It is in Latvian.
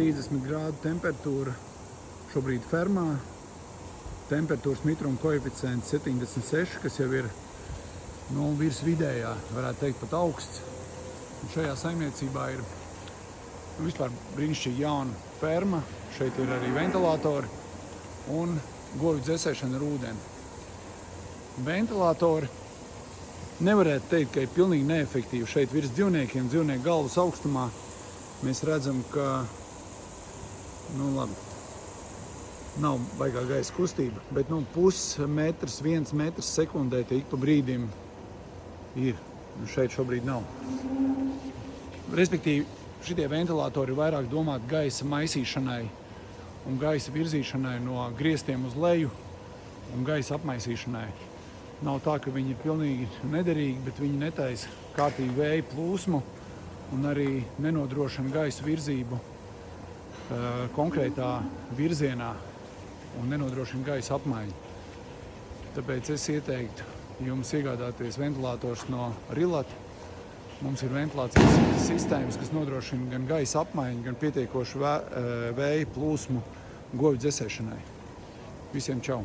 30 grādu temperatūra šobrīd fermā. Temperatūras mitruma koeficients 76, kas jau ir virs vidējā, varētu teikt pat augsts. Un šajā saimniecībā ir vispār brīnišķīgi jauna ferma. Šeit ir arī ventilatori un govju dzēsēšana ar ūdeni. Ventilatori nevarētu teikt, ka ir pilnīgi neefektīvi. Šeit virs dzīvniekiem, dzīvnieku galvas augstumā, mēs redzam, ka nav baigā gaisa kustība, bet pusmetrs, 1 metrs sekundē ik pa brīdim ir. Šeit šobrīd nav. Respektīvi, šitie ventilatori ir vairāk domāti gaisa maisīšanai un gaisa virzīšanai no griestiem uz leju un gaisa apmaisīšanai. Nav tā, ka viņi ir pilnīgi nederīgi, bet viņi netaisa kārtīgu vēja plūsmu un arī nenodrošina gaisa virzību konkrētā virzienā un nenodrošina gaisa apmaiņu. Tāpēc es ieteiktu jums iegādāties ventilators no Rilata. Mums ir ventilācijas sistēmas, kas nodrošina gan gaisa apmaiņu, gan pietiekošu vēja plūsmu govju dzēsēšanai. Visiem čau!